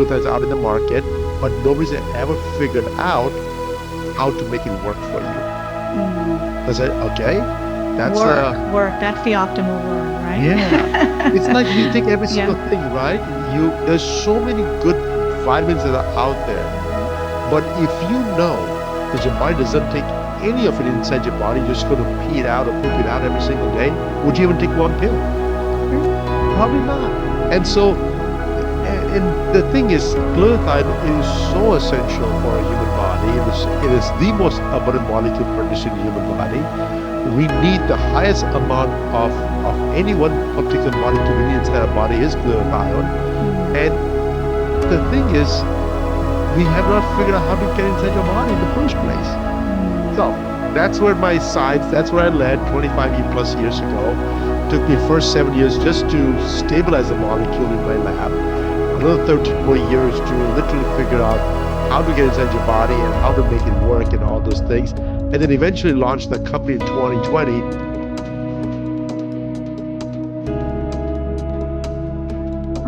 glutathiones out in the market, but nobody's ever figured out how to make it work for you. I said, okay, that's work. That's the optimal word, right? yeah. It's like you take every Yeah. single thing, right? There's so many good vitamins that are out there, but if you know that your body doesn't take any of it inside your body, you're just going to pee it out or poop it out every single day, would you even take one pill? Probably not. And so, and the thing is, glutathione is so essential for a human body. It is the most abundant molecule produced in the human body. We need the highest amount of any one particular molecule we need inside our body is glutathione. And the thing is, we have not figured out how to get inside your body in the first place. So that's where that's where I led 25 plus years ago. Took me first 7 years just to stabilize the molecule in my lab. Another 13 more years to literally figure out how to get inside your body and how to make it work and all those things. And then eventually launched the company in 2020.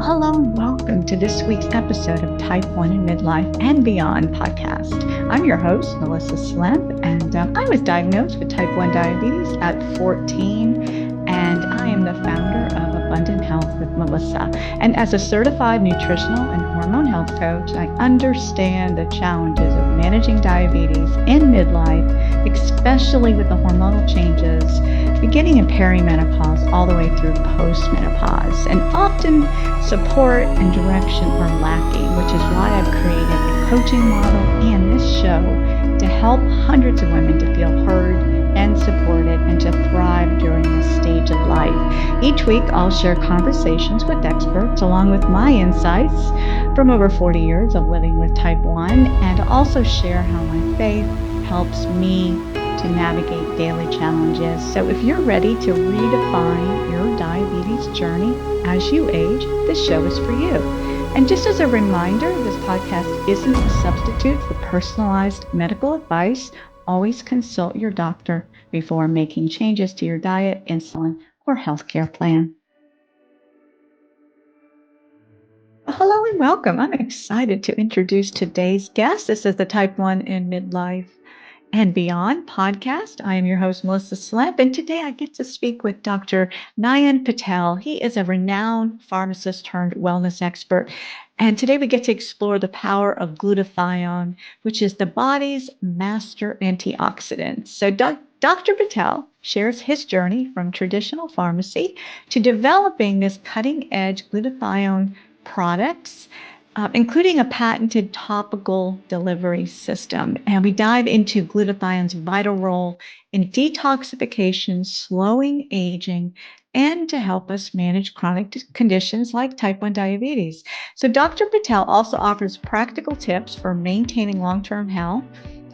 Hello and welcome to this week's episode of Type 1 in Midlife and Beyond podcast. I'm your host, Melissa Slemp, and I was diagnosed with type 1 diabetes at 14, and I am the founder of Abundant Health with Melissa. And as a certified nutritional and hormone health coach, I understand the challenges of managing diabetes in midlife, especially with the hormonal changes beginning in perimenopause all the way through postmenopause. And often support and direction are lacking, which is why I've created a coaching model and this show to help hundreds of women to feel heard and supported and to thrive during this stage of life. Each week, I'll share conversations with experts along with my insights from over 40 years of living with type 1, and also share how my faith helps me to navigate daily challenges. So if you're ready to redefine your diabetes journey as you age, this show is for you. And just as a reminder, this podcast isn't a substitute for personalized medical advice. Always consult your doctor before making changes to your diet, insulin, or healthcare plan. Hello and welcome. I'm excited to introduce today's guest. This is the Type 1 in Midlife and Beyond podcast. I am your host, Melissa Slemp, and today I get to speak with Dr. Nayan Patel. He is a renowned pharmacist turned wellness expert. And today we get to explore the power of glutathione, which is the body's master antioxidant. So Dr. Patel shares his journey from traditional pharmacy to developing this cutting-edge glutathione products, including a patented topical delivery system. And we dive into glutathione's vital role in detoxification, slowing aging, and to help us manage chronic conditions like type 1 diabetes. So Dr. Patel also offers practical tips for maintaining long-term health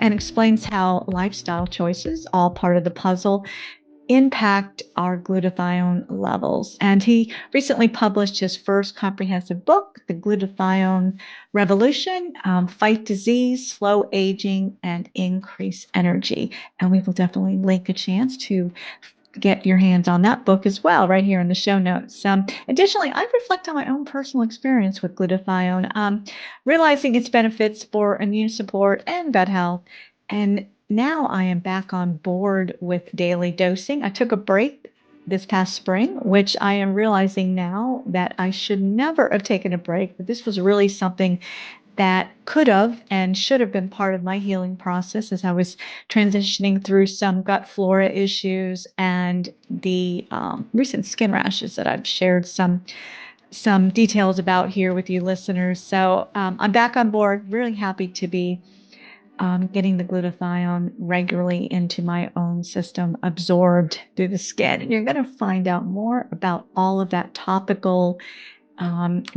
and explains how lifestyle choices, all part of the puzzle, impact our glutathione levels. And he recently published his first comprehensive book, The Glutathione Revolution, Fight Disease, Slow Aging, and Increase Energy. And we will definitely link a chance to get your hands on that book as well, right here in the show notes. Additionally, I reflect on my own personal experience with glutathione, realizing its benefits for immune support and gut health. And now I am back on board with daily dosing. I took a break this past spring, which I am realizing now that I should never have taken a break, but this was really something that could have and should have been part of my healing process as I was transitioning through some gut flora issues and the recent skin rashes that I've shared some details about here with you listeners. So I'm back on board, really happy to be getting the glutathione regularly into my own system, absorbed through the skin. And you're going to find out more about all of that topical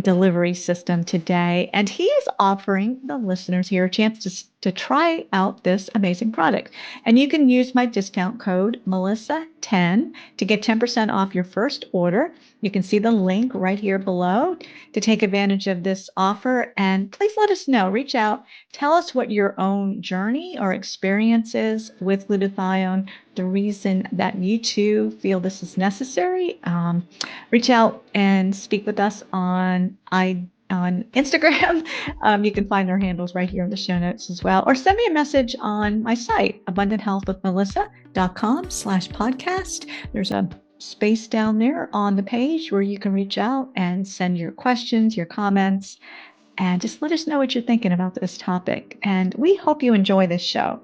delivery system today. And he is offering the listeners here a chance to try out this amazing product. And you can use my discount code Melissa10 to get 10% off your first order. You can see the link right here below to take advantage of this offer. And please let us know. Reach out. Tell us what your own journey or experience is with glutathione, the reason that you too feel this is necessary. Reach out and speak with us on on Instagram. You can find our handles right here in the show notes as well, or send me a message on my site, abundanthealthwithmelissa.com/podcast. There's a space down there on the page where you can reach out and send your questions, your comments, and just let us know what you're thinking about this topic. And we hope you enjoy this show.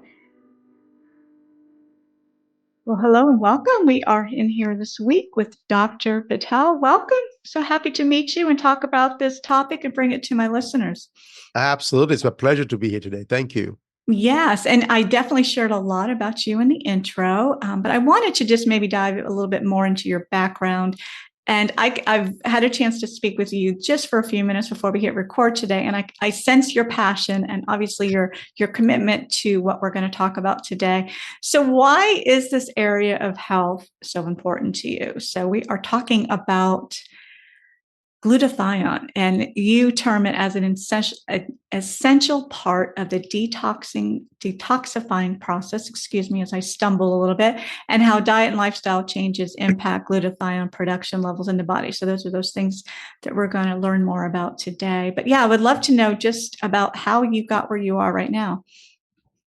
Well, hello and welcome. We are in here this week with Dr. Patel. Welcome. So happy to meet you and talk about this topic and bring it to my listeners. Absolutely. It's my pleasure to be here today. Thank you. Yes, and I definitely shared a lot about you in the intro, but I wanted to just maybe dive a little bit more into your background. And I've had a chance to speak with you just for a few minutes before we hit record today, and I sense your passion and obviously your commitment to what we're going to talk about today. So why is this area of health so important to you? So we are talking about glutathione, and you term it as an essential part of the detoxifying process, excuse me, as I stumble a little bit, and how diet and lifestyle changes impact glutathione production levels in the body. So those are those things that we're going to learn more about today. But yeah, I would love to know just about how you got where you are right now.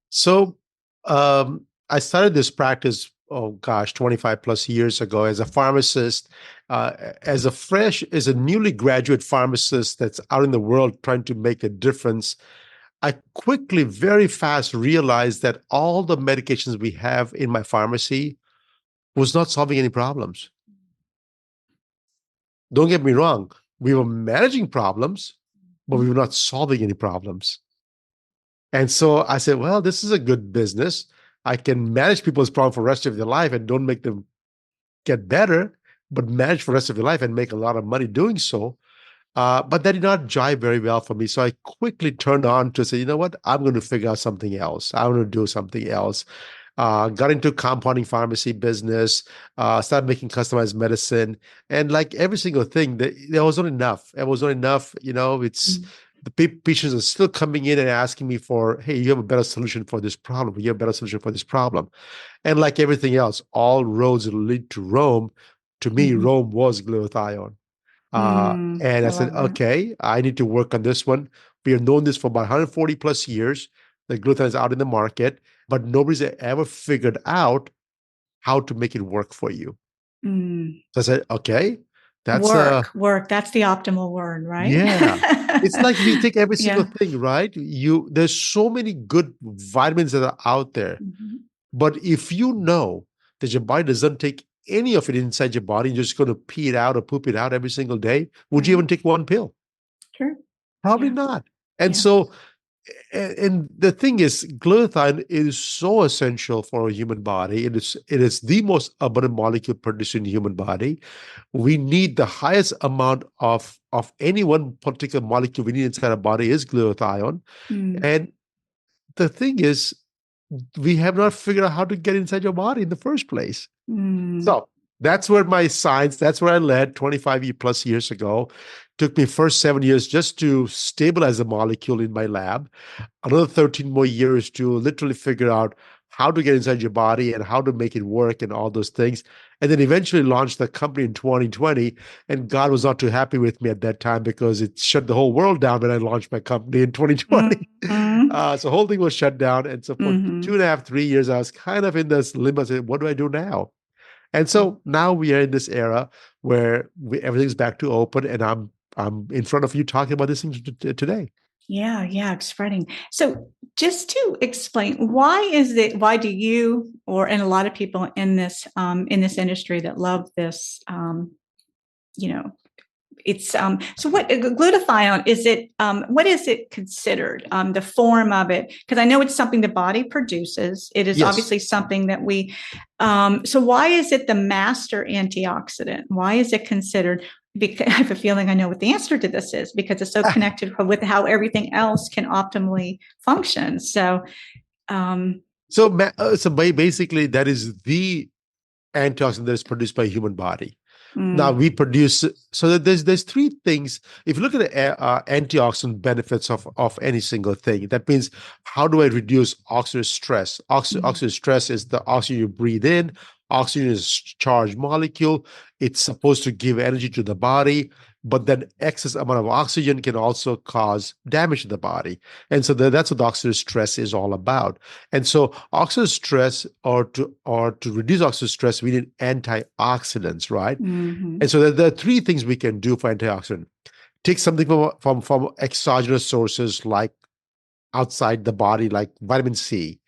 So I started this practice, 25 plus years ago as a pharmacist, as a newly graduate pharmacist that's out in the world trying to make a difference. I quickly, very fast realized that all the medications we have in my pharmacy was not solving any problems. Don't get me wrong. We were managing problems, but we were not solving any problems. And so I said, well, this is a good business. I can manage people's problems for the rest of their life and don't make them get better, but manage for the rest of your life and make a lot of money doing so. But that did not jive very well for me. So I quickly turned on to say, you know what? I'm going to figure out something else. I'm going to do something else. Got into compounding pharmacy business, started making customized medicine. And like every single thing, there wasn't enough. It wasn't enough. The patients are still coming in and asking me for, hey, you have a better solution for this problem. You have a better solution for this problem. And like everything else, all roads lead to Rome. To me, Rome was glutathione. And I said, okay, I need to work on this one. We have known this for about 140 plus years. The glutathione is out in the market, but nobody's ever figured out how to make it work for you. So I said, okay, that's work. That's the optimal word, right? Yeah. It's like if you take every single thing, right? There's so many good vitamins that are out there. But if you know that your body doesn't take any of it inside your body, you're just going to pee it out or poop it out every single day, would you even take one pill? Sure. Probably not. And so, and the thing is, glutathione is so essential for a human body. It is the most abundant molecule produced in the human body. We need the highest amount of any one particular molecule we need inside our body is glutathione. And the thing is, we have not figured out how to get inside your body in the first place. So that's where that's where I led 25 plus years ago. Took me first 7 years just to stabilize the molecule in my lab. Another 13 more years to literally figure out how to get inside your body and how to make it work and all those things. And then eventually launched the company in 2020. And God was not too happy with me at that time because it shut the whole world down when I launched my company in 2020. So the whole thing was shut down. And so for 2.5, 3 years, I was kind of in this limbo. I said, what do I do now? And so now we are in this era where everything's back to open, and I'm in front of you talking about this thing today. Yeah, exciting. So just to explain, why do you, and a lot of people in this industry that love this, it's so what glutathione is it? What is it considered? The form of it, because I know it's something the body produces. It is obviously something that we. So why is it the master antioxidant? Why is it considered? Because I have a feeling I know what the answer to this is, because it's so connected with how everything else can optimally function. So, basically, that is the antioxidant that is produced by the human body. Now we produce, so that there's three things. If you look at the antioxidant benefits of any single thing, that means how do I reduce oxidative stress? Oxidative stress is the oxygen you breathe in. Oxygen is a charged molecule. It's supposed to give energy to the body. but then excess amount of oxygen can also cause damage to the body. And so that's what the oxidative stress is all about. And so oxidative stress, or to reduce oxidative stress, we need antioxidants, right? Mm-hmm. And so there are three things we can do for antioxidant. Take something from exogenous sources like outside the body, like vitamin C,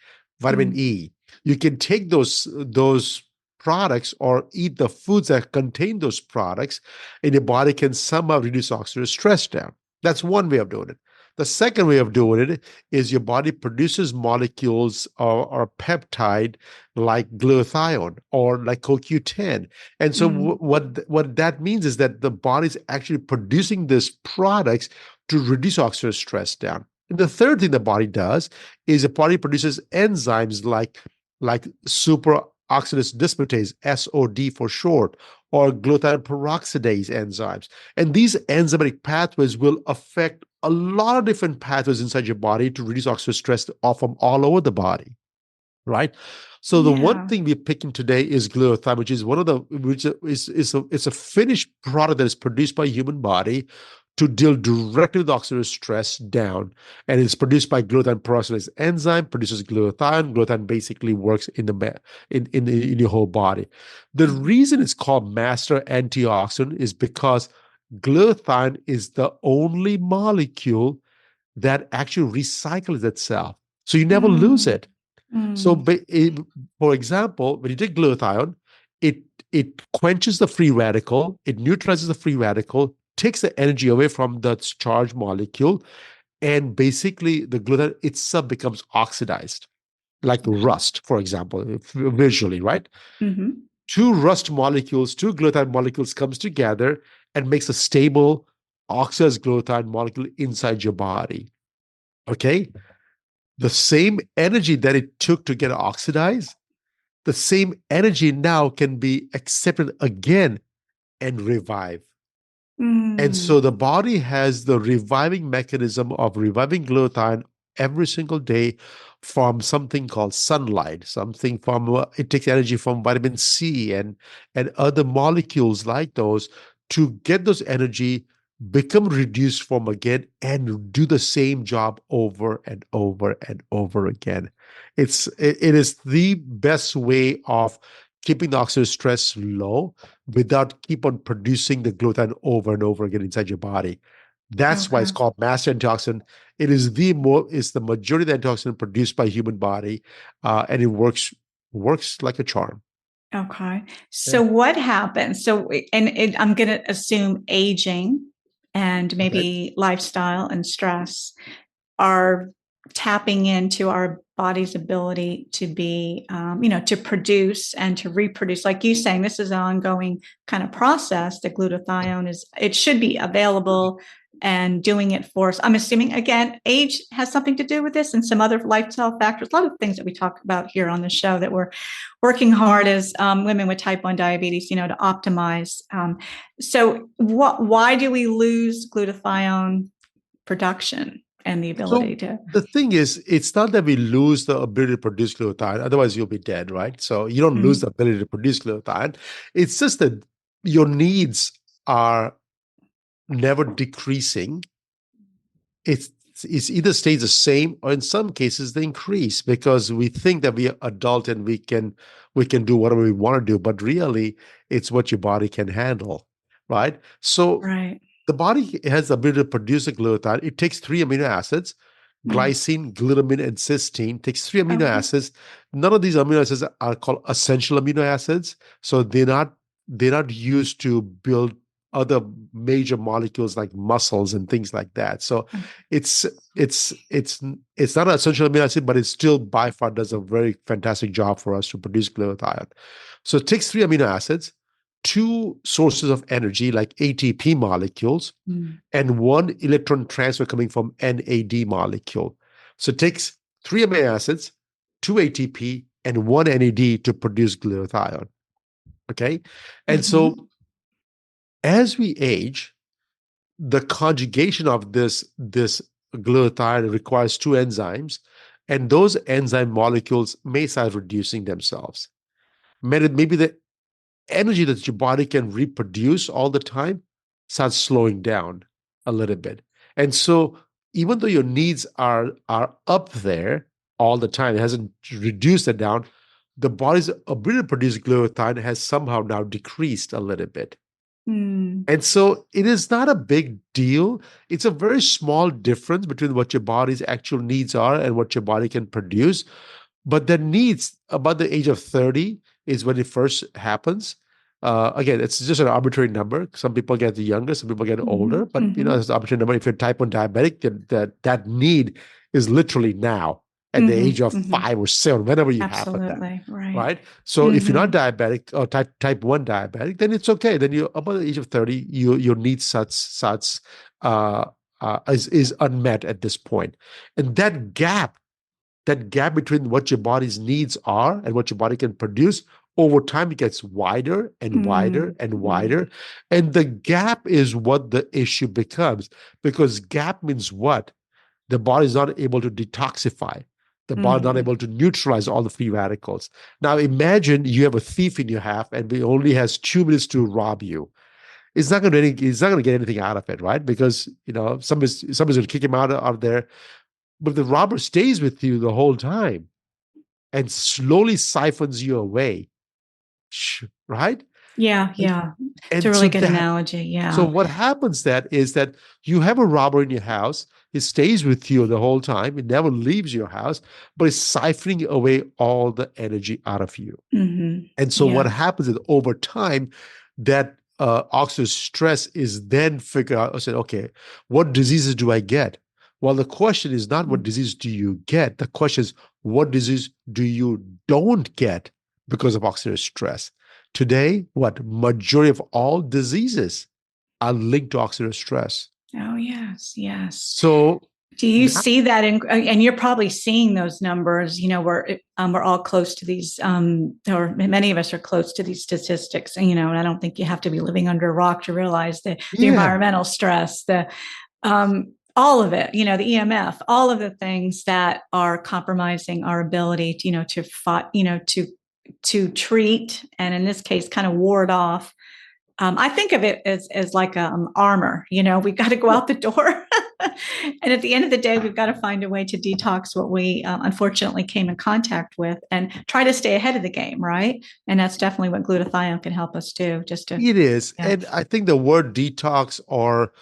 vitamin Mm. E. You can take those products or eat the foods that contain those products, and your body can somehow reduce oxidative stress down. That's one way of doing it. The second way of doing it is your body produces molecules or peptide like glutathione or like CoQ10. And so Mm. what that means is that the body's actually producing these products to reduce oxidative stress down. And the third thing the body does is the body produces enzymes like superoxidase dismutase, SOD for short, or glutathione peroxidase enzymes. And these enzymatic pathways will affect a lot of different pathways inside your body to reduce oxidative stress from all over the body, right? So the one Yeah. thing we're picking today is glutathione, which is one of the which is it's a finished product that is produced by human body to deal directly with oxidative stress down, and it's produced by glutathione peroxidase enzyme. Produces glutathione. Glutathione basically works in your whole body. The Mm. reason it's called master antioxidant is because glutathione is the only molecule that actually recycles itself, so you never lose Mm. it. So, Mm. for example, when you take glutathione, it it quenches the free radical, it neutralizes the free radical, takes the energy away from the charged molecule, and basically the glutathione itself becomes oxidized, like rust, for example, visually, right? Mm-hmm. Two rust molecules, two glutathione molecules comes together and makes a stable oxidized glutathione molecule inside your body. Okay, the same energy that it took to get oxidized, the same energy now can be accepted again and revive. And Mm. so the body has the reviving mechanism of reviving glutathione every single day from something called sunlight, something from it takes energy from vitamin C and other molecules like those to get those energy, become reduced form again, and do the same job over and over and over again. It is the best way of keeping the oxidative stress low without keep on producing the glutathione over and over again inside your body. That's why it's Okay. called master antioxidant. It is it's the majority of the antioxidant produced by human body, and it works like a charm. Okay. So Yeah. what happens? So, I'm going to assume aging and Okay. maybe lifestyle and stress are tapping into our body's ability to be, to produce and to reproduce. Like you saying, this is an ongoing kind of process. The glutathione it should be available and doing it for us. I'm assuming, again, age has something to do with this and some other lifestyle factors, a lot of things that we talk about here on the show that we're working hard as women with type 1 diabetes, to optimize. Why do we lose glutathione production and the ability So to? the thing is, it's not that we lose the ability to produce glutathione, otherwise you'll be dead, right? So you don't lose Mm. the ability to produce glutathione. It's just that your needs are never decreasing. It's either stays the same, or in some cases they increase because we think that we are adult and we can do whatever we want to do, but really it's what your body can handle, right? So Right. the body has the ability to produce a glutathione. It takes three amino acids: Mm. glycine, glutamine, and cysteine. It takes three amino Okay. acids. None of these amino acids are called essential amino acids, so they're not used to build other major molecules like muscles and things like that. So Okay. it's it's not an essential amino acid, but it still by far does a very fantastic job for us to produce glutathione. So it takes three amino acids, two sources of energy like ATP molecules, Mm. and one electron transfer coming from NAD molecule. So it takes three amino acids, two ATP, and one NAD to produce glutathione. Okay. And Mm-hmm. so as we age, the conjugation of this glutathione requires two enzymes, and those enzyme molecules may start reducing themselves. Maybe the energy that your body can reproduce all the time starts slowing down a little bit. And so even though your needs are up there all the time, it hasn't reduced it down, the body's ability to produce glutathione has somehow now decreased a little bit. Mm. And so it is not a big deal. It's a very small difference between what your body's actual needs are and what your body can produce. But the needs about the age of 30 is when it first happens. Again, it's just an arbitrary number. Some people get younger, some people get older, but it's an arbitrary number. If you're type 1 diabetic, then that need is literally now at the age of 5 or 7, whenever you happen that. Absolutely. Right. Right. So if you're not diabetic or type 1 diabetic, then it's okay. Then you about the age of 30, your needs is unmet at this point. And that gap between what your body's needs are and what your body can produce over time, it gets wider and wider and wider. And the gap is what the issue becomes, because gap means what? The body is not able to detoxify. The body is not able to neutralize all the free radicals. Now imagine you have a thief in your house and he only has 2 minutes to rob you. It's not going to get anything out of it, right? Because somebody's going to kick him out of there. But the robber stays with you the whole time and slowly siphons you away, right? Yeah. It's And a so really good analogy. Yeah. So what happens is that you have a robber in your house. It stays with you the whole time. It never leaves your house, but it's siphoning away all the energy out of you. And so what happens is over time, that oxidative stress is then figured out. I said, okay, what diseases do I get? Well, the question is not what disease do you get. The question is, what disease do you don't get because of oxidative stress? Today, majority of all diseases are linked to oxidative stress. Oh, yes. So do you see that and you're probably seeing those numbers, we're all close to these, or many of us are close to these statistics, and I don't think you have to be living under a rock to realize the environmental stress, the all of it, the EMF, all of the things that are compromising our ability to, to fight, to treat, and in this case, kind of ward off. I think of it as like armor. We've got to go out the door. And at the end of the day, we've got to find a way to detox what we unfortunately came in contact with and try to stay ahead of the game, right? And that's definitely what glutathione can help us do. It is. Yeah. And I think the word detox or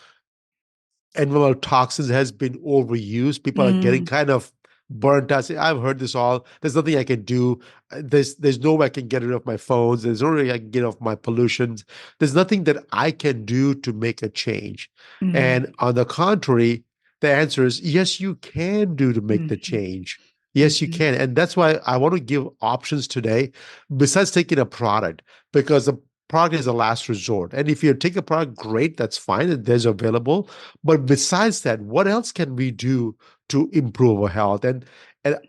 environmental toxins has been overused. People are getting kind of burnt out. I've heard this all. There's nothing I can do. There's no way I can get rid of my phones. There's no way I can get off my pollutions. There's nothing that I can do to make a change. And on the contrary, the answer is yes, you can do to make the change. Yes, you can. And that's why I want to give options today, besides taking a product, because the product is a last resort. And if you take a product, great, that's fine. There's available. But besides that, what else can we do to improve our health? And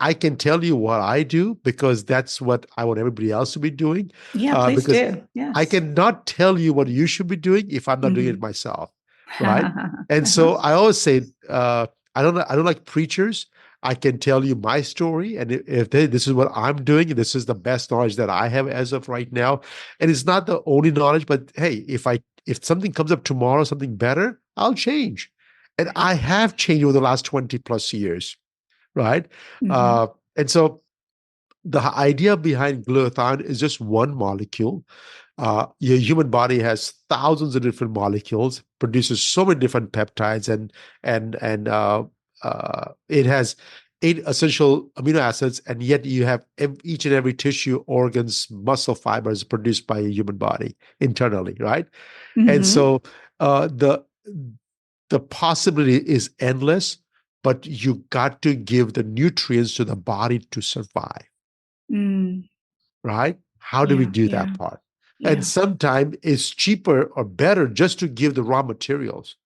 I can tell you what I do, because that's what I want everybody else to be doing. Yeah, please do. Yes. I cannot tell you what you should be doing if I'm not doing it myself, right? And so I always say, I don't like preachers. I can tell you my story, and this is what I'm doing, and this is the best knowledge that I have as of right now. And it's not the only knowledge, but hey, if something comes up tomorrow, something better, I'll change. And I have changed over the last 20 plus years, right? And so the idea behind glutathione is just one molecule. Your human body has thousands of different molecules, produces so many different peptides, and it has 8 essential amino acids, and yet you have each and every tissue, organs, muscle fibers produced by your human body internally, right? And so the possibility is endless, but you got to give the nutrients to the body to survive, right? How do we do that part? And sometimes it's cheaper or better just to give the raw materials,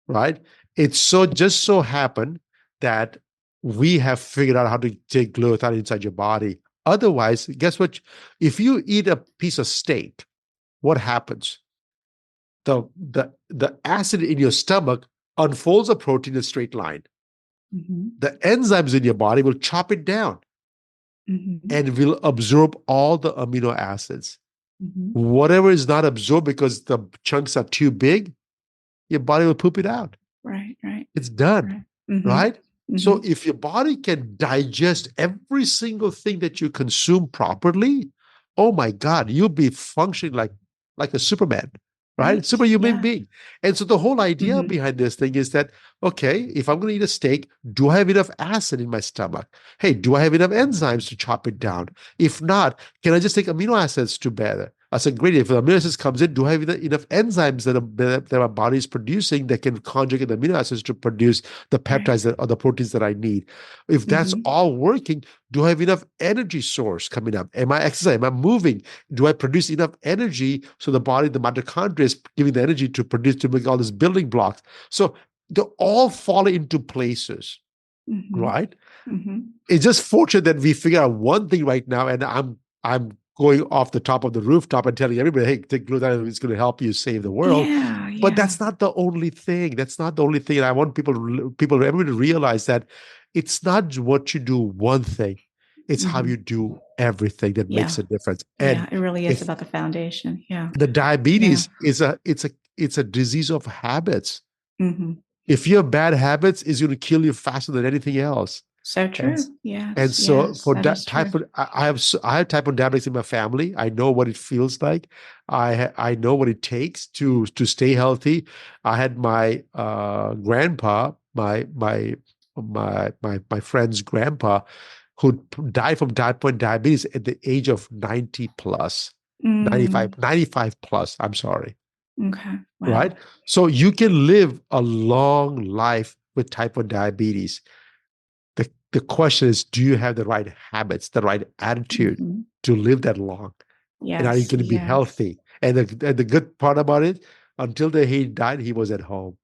right? It's just so happened that we have figured out how to take glutathione inside your body. Otherwise, guess what? If you eat a piece of steak, what happens? The acid in your stomach unfolds a protein in a straight line. The enzymes in your body will chop it down and will absorb all the amino acids. Whatever is not absorbed because the chunks are too big, your body will poop it out. Right. Right. It's done, Right. Mm-hmm. right? So Mm-hmm. if your body can digest every single thing that you consume properly, oh my God, you'll be functioning like a Superman, right? Right. Superhuman Yeah. being. And so the whole idea Mm-hmm. behind this thing is that, okay, if I'm going to eat a steak, do I have enough acid in my stomach? Hey, do I have enough enzymes to chop it down? If not, can I just take amino acids to bear as a ingredient? If the amino acids comes in, do I have enough enzymes that my body is producing that can conjugate the amino acids to produce the Right. peptides or the proteins that I need? If that's Mm-hmm. all working, do I have enough energy source coming up? Am I exercising? Am I moving? Do I produce enough energy so the body, the mitochondria, is giving the energy to produce to make all these building blocks? So they all fall into places, Mm-hmm. right? Mm-hmm. It's just fortunate that we figure out one thing right now, and I'm going off the top of the rooftop and telling everybody, hey, take glutathione, it's going to help you save the world. Yeah. But Yeah. that's not the only thing. That's not the only thing. And I want everybody to realize that it's not what you do one thing, it's how Mm-hmm. you do everything that Yeah. makes a difference. Yeah. And It really is if about the foundation. Yeah. the Yeah. diabetes it's a disease of habits. Mm-hmm. If you have bad habits, it's going to kill you faster than anything else. So And true. and Yes. so Yes. for That is that type true. of, I have type 1 diabetes in my family. I know what it feels like. I know what it takes to stay healthy. I had my grandpa, my friend's grandpa, who died from type 1 diabetes at the age of 90 plus, Mm. 95 plus. I'm sorry, Okay. right? Wow. So you can live a long life with type 1 diabetes. The question is, do you have the right habits, the right attitude Mm-hmm. to live that long? And are you Yes. going to be Yes. healthy? And the good part about it, until the day he died, he was at home.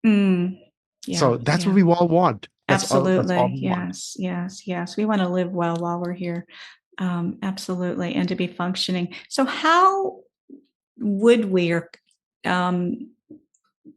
Mm. Yeah. So that's what Yeah. we all want. That's all Absolutely. we want. Yes. Yes. Yes. We want to live well while we're here. Absolutely. And to be functioning. So how would we, or um,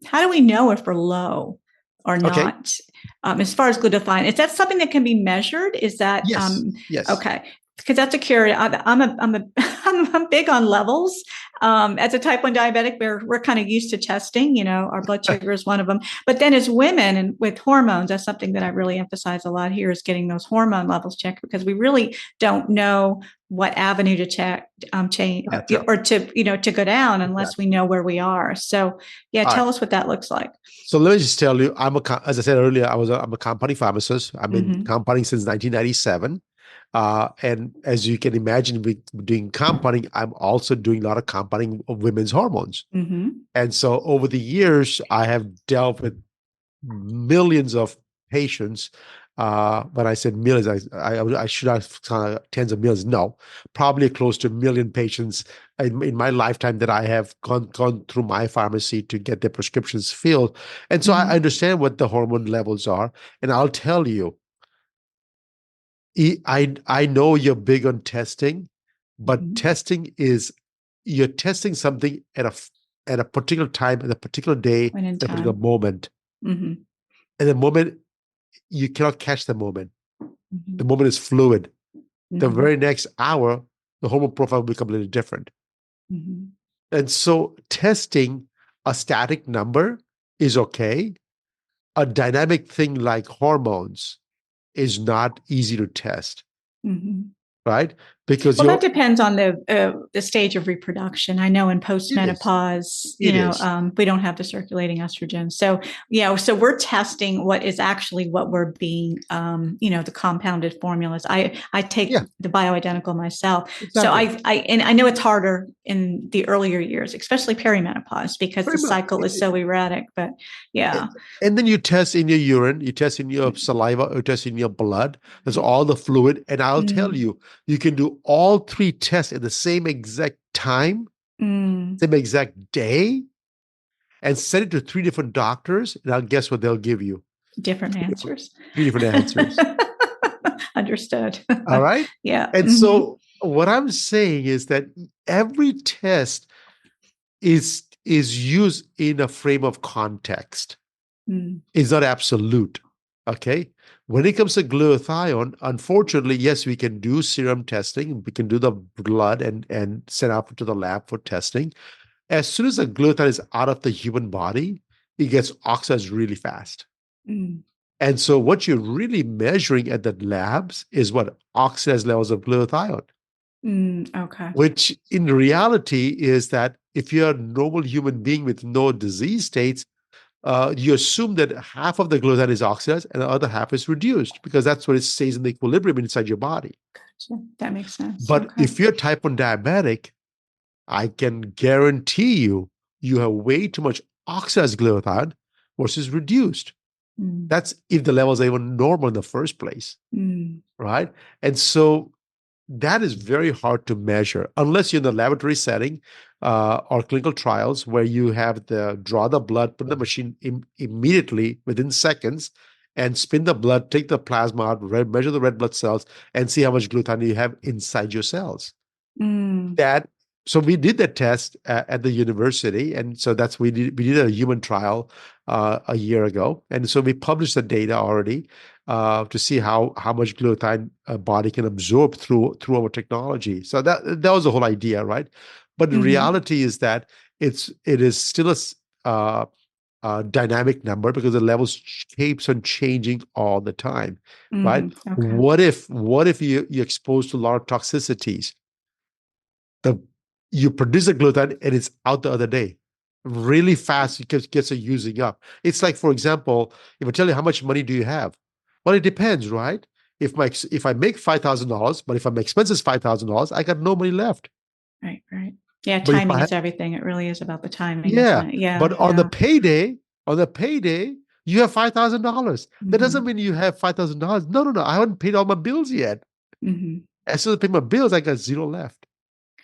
how do we know if we're low or Okay. not? As far as glutathione, is that something that can be measured? Is that Yes. Yes. okay? Because that's a curious. I'm big on levels. As a type 1 diabetic, we're kind of used to testing. You know, our blood sugar is one of them. But then as women and with hormones, that's something that I really emphasize a lot here is getting those hormone levels checked because we really don't know what avenue to check, change, That's right. or to go down unless Exactly. we know where we are. So yeah, All right. tell us what that looks like. So let me just tell you, as I said earlier, I'm a compounding pharmacist. I've been Mm-hmm. compounding since 1997. And as you can imagine, with doing compounding, I'm also doing a lot of compounding of women's hormones. Mm-hmm. And so over the years, I have dealt with millions of patients. When I said millions, I should have tens of millions. No, probably close to a million patients in my lifetime that I have gone through my pharmacy to get their prescriptions filled. And so I Mm-hmm. understand what the hormone levels are. And I'll tell you, I know you're big on testing, but Mm-hmm. testing is you're testing something at a particular time, at a particular day, Point in at a particular time. moment. Mm-hmm. And the moment you cannot catch the moment. Mm-hmm. The moment is fluid. The Mm-hmm. very next hour, the hormone profile will become a little different. Mm-hmm. And so testing a static number is okay. A dynamic thing like hormones is not easy to test, Mm-hmm. right? Because Well, that you're depends on the stage of reproduction. I know in it is. postmenopause, It is. we don't have the circulating estrogen. So, yeah, so we're testing what is actually what we're being, the compounded formulas. I take Yeah, the bioidentical myself. So exactly. and I know it's harder in the earlier years, especially perimenopause, because the Pretty much. cycle is so erratic. But yeah. And then you test in your urine, you test in your saliva, you test in your blood. There's all the fluid. And I'll tell Mm, you, you can do all three tests at the same exact time, mm, same exact day, and send it to three different doctors. And I'll guess what they'll give you. different Three different, answers. three different answers. Understood. All right. Yeah. And Mm-hmm. so what I'm saying is that every test is used in a frame of context. Mm, It's not absolute. Okay. When it comes to glutathione, unfortunately, yes, we can do serum testing. We can do the blood and send out to the lab for testing. As soon as the glutathione is out of the human body, it gets oxidized really fast. Mm, And so what you're really measuring at the labs is what oxidized levels of glutathione, okay. which in reality is that if you're a normal human being with no disease states, you assume that half of the glutathione is oxidized and the other half is reduced because that's what it stays in the equilibrium inside your body. Gotcha. That makes sense. But Okay. if you're type 1 diabetic, I can guarantee you have way too much oxidized glutathione versus reduced. Mm, That's if the levels are even normal in the first place, mm, right? And so that is very hard to measure unless you're in the laboratory setting or clinical trials where you have the draw the blood, put in the machine immediately within seconds, and spin the blood, take the plasma out, measure the red blood cells, and see how much glutathione you have inside your cells. mm, That so we did that test at the university, and so that's we did a human trial a year ago, and so we published the data already to see how much glutathione a body can absorb through our technology. So that was the whole idea, right? But the mm-hmm, reality is that it is still a dynamic number because the levels keeps on changing all the time, right? okay. What if you're exposed to a lot of toxicities? the you produce the glutathione and it's out the other day really fast. It gets using up. It's like, for example, if I tell you how much money do you have, well, it depends, right? If I make $5,000, but if my expense is $5,000, I got no money left. Right, right. Yeah, But if timing I is everything. It really is about the timing, isn't yeah, it? Yeah, but yeah. on the payday you have $5,000. That Mm-hmm, doesn't mean you have $5,000. No, no, no, I haven't paid all my bills yet. mm-hmm. As soon as I pay my bills, I got zero left.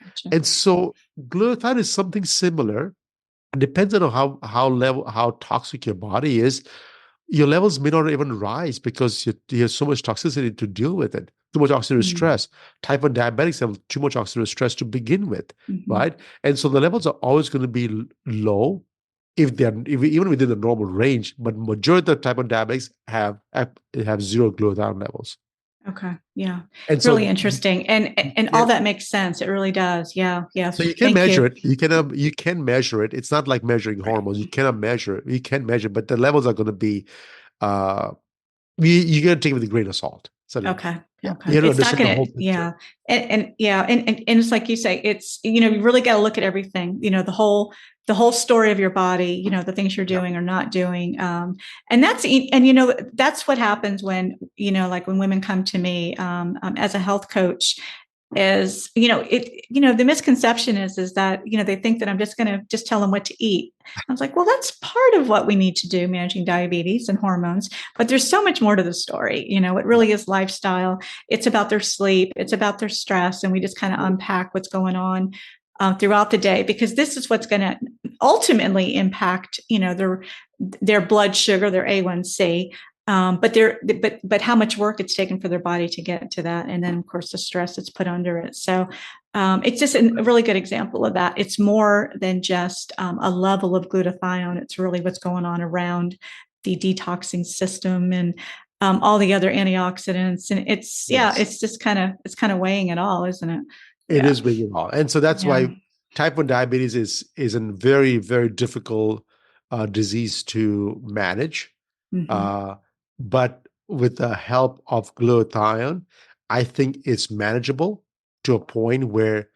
Gotcha. And so glutathione is something similar. It depends on how toxic your body is. Your levels may not even rise because you have so much toxicity to deal with it. Too much oxidative Mm-hmm, stress. Type 1 diabetics have too much oxidative stress to begin with, mm-hmm. right? And so the levels are always going to be low even within the normal range. But majority of type 1 diabetics have zero glutathione levels. Okay. Yeah. And Really so interesting. And all yeah, that makes sense. It really does. Yeah. so Yes. you can Thank measure you. it. You can measure it. It's not like measuring Right. hormones. You cannot measure it. You can measure, but the levels are going to be uh you got to take it with a grain of salt. So Okay. yeah, you Okay. have to It's not understand the gonna, whole picture. yeah. And yeah, and it's like you say, it's, you really got to look at everything, the whole story of your body, the things you're Yeah. doing or not doing. And that's what happens when, like when women come to me, as a health coach, is, the misconception is that, they think that I'm just going to just tell them what to eat. I was like, well, that's part of what we need to do, managing diabetes and hormones. But there's so much more to the story. It Yeah. really is lifestyle. It's about their sleep. It's about their stress. And we just kind of unpack what's going on throughout the day, because this is what's going to ultimately impact, their blood sugar, their A1C. But how much work it's taken for their body to get to that, and then of course the stress that's put under it. So it's just a really good example of that. It's more than just a level of glutathione. It's really what's going on around the detoxing system and all the other antioxidants. And Yes. it's kind of weighing it all, isn't it? It Yeah, is big all. And so that's yeah. why type 1 diabetes is a very, very difficult disease to manage. Mm-hmm. Uh, but with the help of glutathione, I think it's manageable to a point where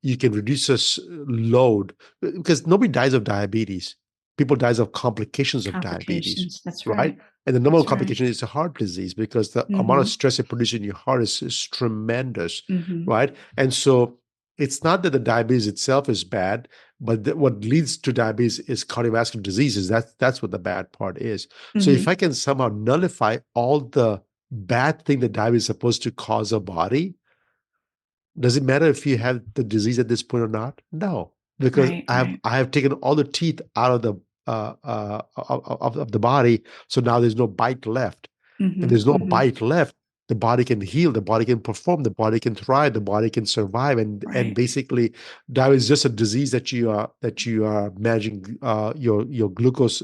you can reduce this load because nobody dies of diabetes. People dies of complications of diabetes, Complications. That's right? right. And the number of That's right. complications is a heart disease because the amount of Mm-hmm. stress it produces in your heart is tremendous, Mm-hmm. right? And so it's not that the diabetes itself is bad, but what leads to diabetes is cardiovascular diseases. That's what the bad part is. So if Mm-hmm. I can somehow nullify all the bad thing that diabetes is supposed to cause a body, does it matter if you have the disease at this point or not? No, because Right. I have Right. I have taken all the teeth out of the of the body, so now there's no bite left. If Mm-hmm. there's no Mm-hmm. bite left, the body can heal, the body can perform, the body can thrive, the body can survive, and Right. basically, diabetes is just a disease that you are managing your glucose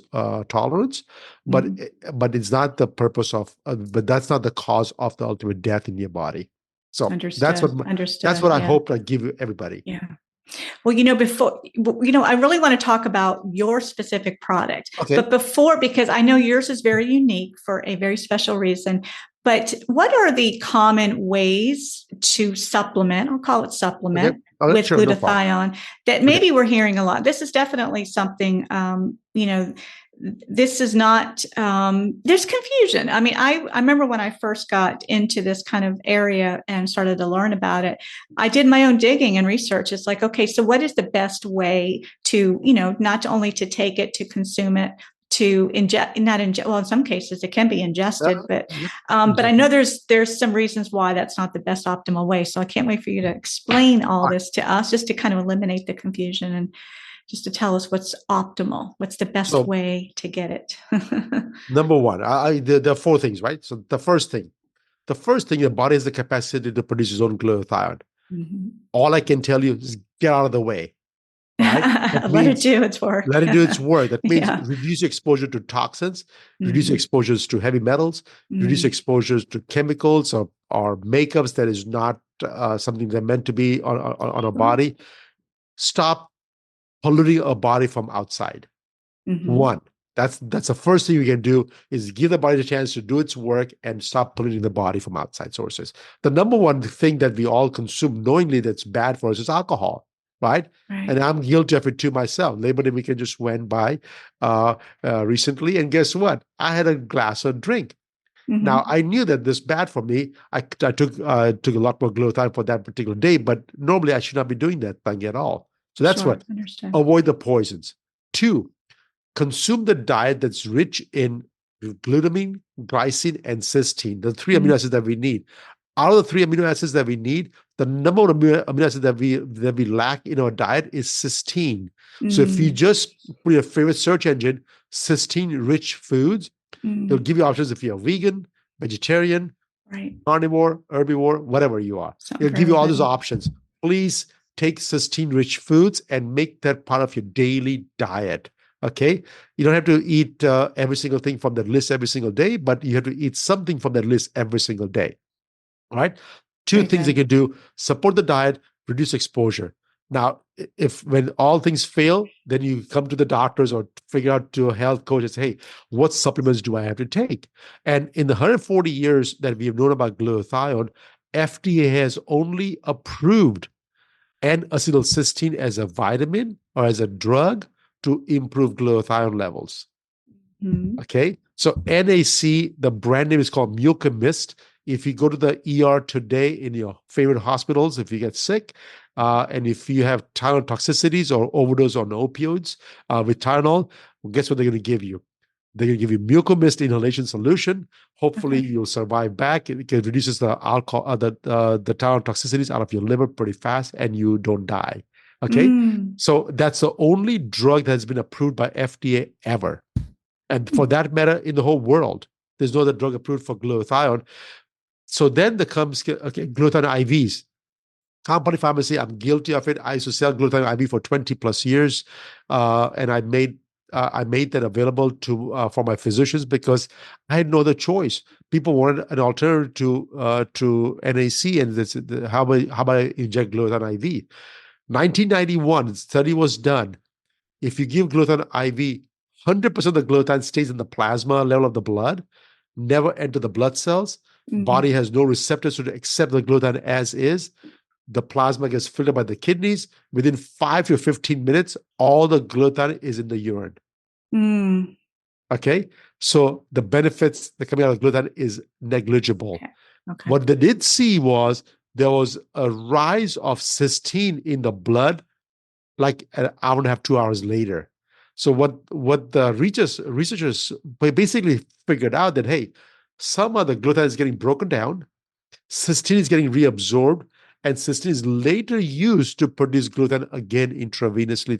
tolerance, but Mm-hmm. but it's not the purpose of, but that's not the cause of the ultimate death in your body. So Understood. that's Understood. what I Yeah. hope I give everybody. Yeah. Well, I really want to talk about your specific product. Okay. But before, because I know yours is very unique for a very special reason, but what are the common ways to supplement, I'll call it supplement, with Sure, no problem. glutathione that maybe we're hearing a lot? This is definitely something, this is not, there's confusion. I mean, I remember when I first got into this kind of area and started to learn about it, I did my own digging and research. It's like, okay, so what is the best way to, not only to take it, to consume it, to not ingest, well, in some cases it can be ingested, but I know there's some reasons why that's not the best optimal way. So I can't wait for you to explain all this to us, just to kind of eliminate the confusion and just to tell us what's optimal, what's the best way to get it. Number one, there are four things, right? So the first thing, the body has the capacity to produce its own glutathione. Mm-hmm. All I can tell you is get out of the way. Right? Let it do its work. Let it do its work. That means reduce exposure to toxins, reduce exposures to heavy metals, reduce exposures to chemicals or makeups that is not something they're meant to be on a body. Stop polluting a body from outside. One, that's the first thing you can do, is give the body a chance to do its work and stop polluting the body from outside sources. The number one thing that we all consume knowingly that's bad for us is alcohol, right? And I'm guilty of it too myself. Labor Day weekend just went by recently, and guess what? I had a glass of drink. Now, I knew that this is bad for me. I took a lot more glutathione for that particular day, but normally I should not be doing that thing at all. So that's what. Avoid the poisons. Two, consume the diet that's rich in glutamine, glycine, and cysteine, the three amino acids that we need. Out of the three amino acids that we need, the number one amino acid that we lack in our diet is cysteine. So if you just put your favorite search engine, cysteine-rich foods, it'll give you options if you're vegan, vegetarian, carnivore, herbivore, whatever you are. It'll give you all those options. Please take cysteine-rich foods and make that part of your daily diet. Okay? You don't have to eat every single thing from that list every single day, but you have to eat something from that list every single day. All right? Two things you can do: support the diet, reduce exposure. Now, when all things fail, then you come to the doctors or figure out to a health coach and say, hey, what supplements do I have to take? And in the 140 years that we have known about glutathione, FDA has only approved N-acetylcysteine as a vitamin or as a drug to improve glutathione levels. Okay? So NAC, the brand name is called Mucomyst. If you go to the ER today in your favorite hospitals, if you get sick, and if you have Tylenol toxicities or overdose on opioids with Tylenol, well, guess what they're going to give you? They're going to give you Mucomyst inhalation solution. Hopefully, you'll survive back. It reduces the alcohol, the Tylenol toxicities out of your liver pretty fast, and you don't die. Okay, so that's the only drug that has been approved by FDA ever, and for that matter, in the whole world, there's no other drug approved for glutathione. So then there comes glutathione IVs. Company pharmacy, I'm guilty of it. I used to sell glutathione IV for 20 plus years, and I made that available for my physicians because I had no other choice. People wanted an alternative to NAC, and this, how about I inject glutathione IV? 1991, study was done. If you give glutathione IV, 100% of the glutathione stays in the plasma level of the blood, never enter the blood cells. Body has no receptors to accept the glutathione as is. The plasma gets filtered by the kidneys. Within 5 to 15 minutes, all the glutathione is in the urine. Okay? So the benefits that coming out of glutathione is negligible. Okay. What they did see was there was a rise of cysteine in the blood like an hour and a half, 2 hours later. So what the researchers basically figured out that, hey, some of the glutathione is getting broken down, cysteine is getting reabsorbed, and cysteine is later used to produce glutathione again intravenously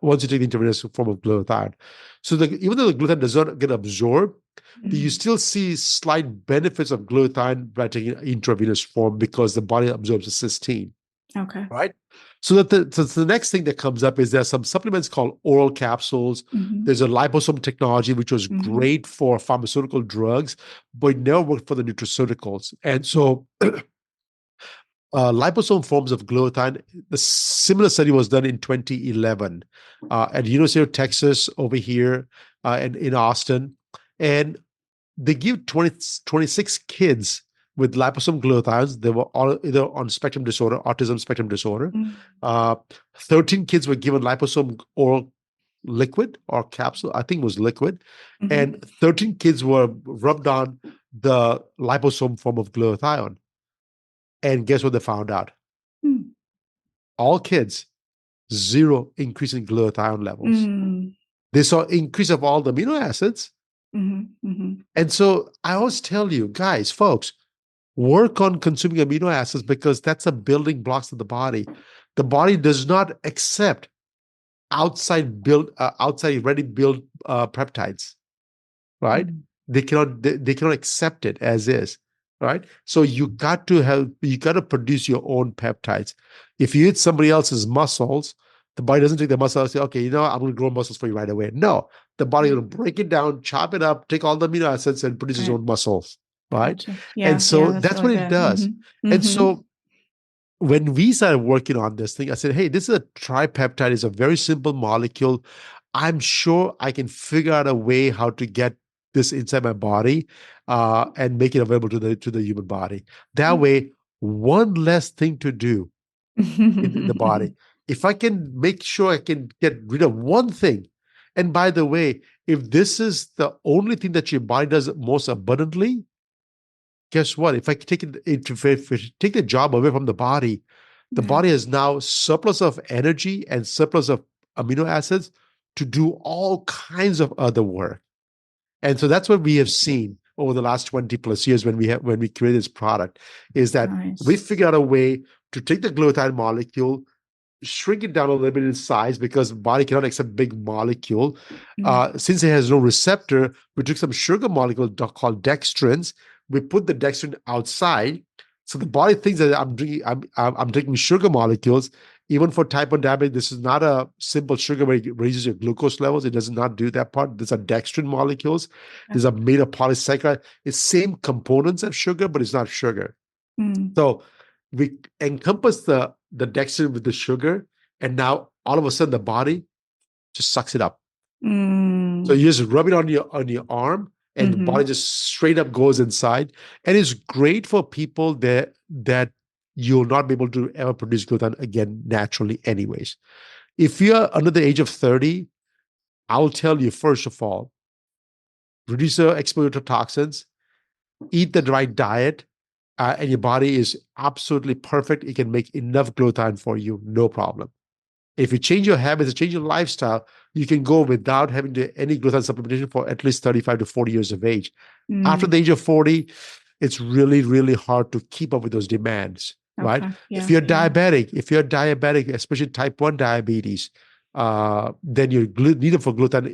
once you take the intravenous form of glutathione. So even though the glutathione does not get absorbed, you still see slight benefits of glutathione by taking intravenous form because the body absorbs the cysteine. Okay. Right? So the next thing that comes up is there's some supplements called oral capsules. There's a liposome technology, which was great for pharmaceutical drugs, but it never worked for the nutraceuticals. And so liposome forms of glutathione. The similar study was done in 2011 at University of Texas over here and in Austin. And they give 26 kids with liposome glutathiones. They were all either on spectrum disorder, autism spectrum disorder. Mm. 13 kids were given liposome oral liquid or capsule. I think it was liquid. Mm-hmm. And 13 kids were rubbed on the liposome form of glutathione. And guess what they found out? Mm. All kids, zero increase in glutathione levels. Mm. They saw increase of all the amino acids. Mm-hmm. Mm-hmm. And so I always tell you, guys, folks, work on consuming amino acids because that's a building blocks of the body. The body does not accept outside ready built peptides, right? Mm. They cannot accept it as is, right? So you got to produce your own peptides. If you eat somebody else's muscles, the body doesn't take the muscle and say, okay, I'm going to grow muscles for you right away. No, the body will break it down, chop it up, take all the amino acids and produce its own muscles, right? Gotcha. Yeah, And so that's that's really what it good. does. Mm-hmm. And Mm-hmm. so when we started working on this thing, I said, hey, this is a tripeptide. It's a very simple molecule. I'm sure I can figure out a way how to get this inside my body and make it available to the human body. That way, one less thing to do in the body. If I can make sure I can get rid of one thing, and by the way, if this is the only thing that your body does most abundantly, guess what? If I take take the job away from the body has now surplus of energy and surplus of amino acids to do all kinds of other work. And so that's what we have seen over the last 20 plus years when we created this product, is that we figured out a way to take the glutathione molecule, shrink it down a little bit in size because the body cannot accept big molecule. Since it has no receptor, we took some sugar molecule called dextrins. We put the dextrin outside, so the body thinks that I'm taking sugar molecules. Even for type 1 diabetes, this is not a simple sugar where it raises your glucose levels. It does not do that part. These are dextrin molecules. These are made of polysaccharide. It's same components of sugar, but it's not sugar. So we encompass the dextrin with the sugar, and now all of a sudden the body just sucks it up. So you just rub it on your arm, and the body just straight up goes inside. And it's great for people that you'll not be able to ever produce glutathione again naturally anyways. If you're under the age of 30, I'll tell you, first of all, reduce your exposure to toxins, eat the right diet, and your body is absolutely perfect. It can make enough glutathione for you, no problem. If you change your habits, change your lifestyle, you can go without having any glutathione supplementation for at least 35 to 40 years of age. After the age of 40, it's really, really hard to keep up with those demands, right? If you're diabetic, especially type 1 diabetes, then your need for glutathione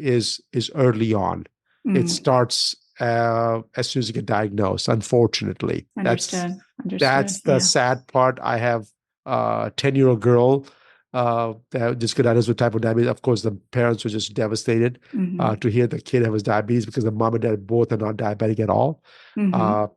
is early on. It starts as soon as you get diagnosed, unfortunately. Understood. That's the sad part. I have a 10-year-old girl that just got diagnosed with type 1 diabetes. Of course, the parents were just devastated to hear the kid has diabetes because the mom and dad both are not diabetic at all. Now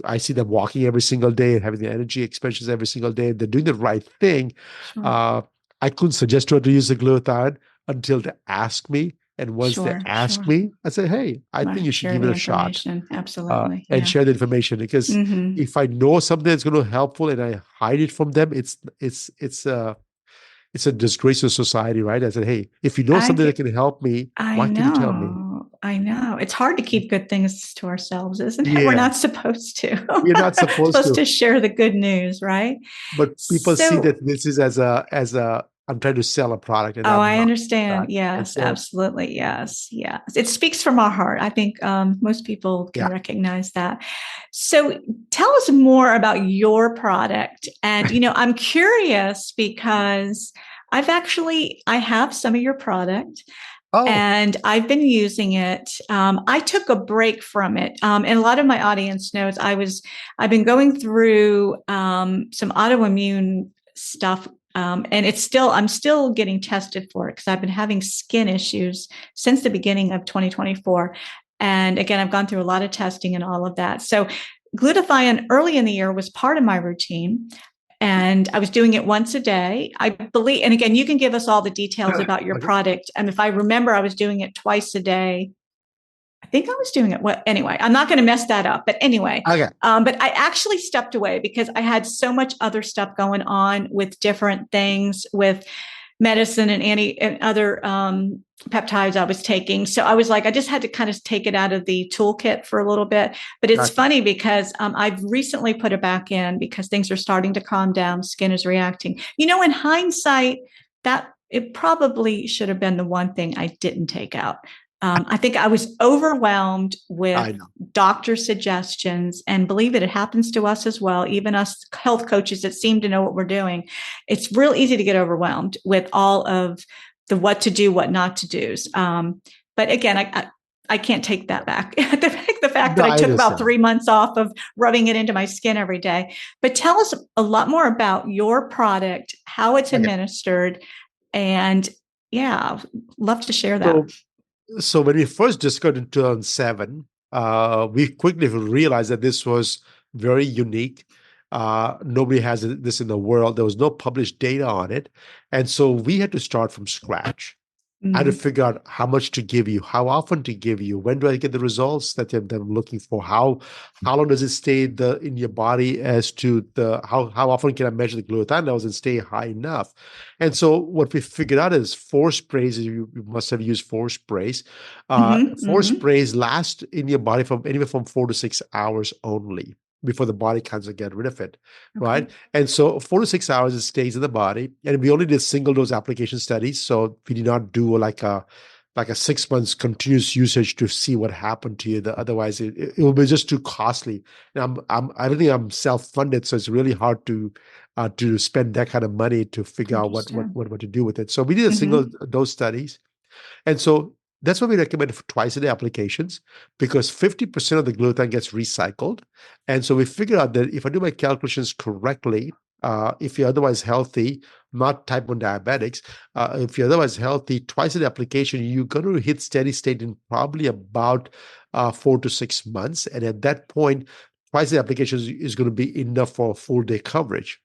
I see them walking every single day and having the energy expansions every single day. They're doing the right thing. I couldn't suggest to her to use the glutathione until they ask me. And once they ask me, I say, hey, I think you should give it a shot. Absolutely. And share the information, because if I know something that's going to be helpful and I hide it from them, it's a disgrace to society, right? I said, hey, if you know something that can help me, why can't you tell me? I know. It's hard to keep good things to ourselves, isn't it? We're not supposed to. We're not supposed to share the good news, right? But people see that this is as a I'm trying to sell a product. And I understand. Yes, absolutely. Yes. It speaks from our heart. I think most people can recognize that. So tell us more about your product. And, I'm curious because I have some of your product. And I've been using it. I took a break from it. And a lot of my audience knows I've been going through some autoimmune stuff. And I'm still getting tested for it because I've been having skin issues since the beginning of 2024. And again, I've gone through a lot of testing and all of that. So glutathione early in the year was part of my routine. and I was doing it once a day. I believe, and again, you can give us all the details about your Okay. product. And if I remember, I was doing it twice a day. I think I was doing it. Well, anyway, I'm not going to mess that up. But anyway, Okay. but I actually stepped away because I had so much other stuff going on with different things with medicine and other peptides I was taking. So I was like, I just had to kind of take it out of the toolkit for a little bit. But it's Gotcha. funny because I've recently put it back in because things are starting to calm down. Skin is reacting. In hindsight, that it probably should have been the one thing I didn't take out. I think I was overwhelmed with I know. doctor suggestions, and believe it happens to us as well. Even us health coaches that seem to know what we're doing, it's real easy to get overwhelmed with all of the what to do, what not to do. But again, I can't take that back. The fact No, that I I took about understand. 3 months off of rubbing it into my skin every day. But tell us a lot more about your product, how it's Okay. administered, and yeah, love to share that. So, so when we first discovered in 2007, we quickly realized that this was very unique. Nobody has this in the world. There was no published data on it. And so we had to start from scratch. I had to Mm-hmm. figure out how much to give you, how often to give you, when do I get the results that I'm looking for, how long does it stay in your body as to the how often can I measure the glutathione levels and stay high enough. And so what we figured out is 4 sprays. You must have used 4 sprays. Mm-hmm. 4 sprays last in your body from anywhere from 4 to 6 hours only before the body kind of get rid of it, Okay. right? And so 4 to 6 hours it stays in the body. And we only did single dose application studies. So we did not do like a 6 months continuous usage to see what happened to you. Otherwise it will be just too costly. And I don't think I'm self-funded, so it's really hard to spend that kind of money to figure out Understood. what to do with it. So we did a single Mm-hmm. dose studies. And so that's what we recommend for twice a day applications, because 50% of the glutathione gets recycled. And so we figured out that if I do my calculations correctly, if you're otherwise healthy, not type 1 diabetics, if you're otherwise healthy, twice a day application, you're going to hit steady state in probably about 4 to 6 months. And at that point, twice a day application is going to be enough for a full day coverage.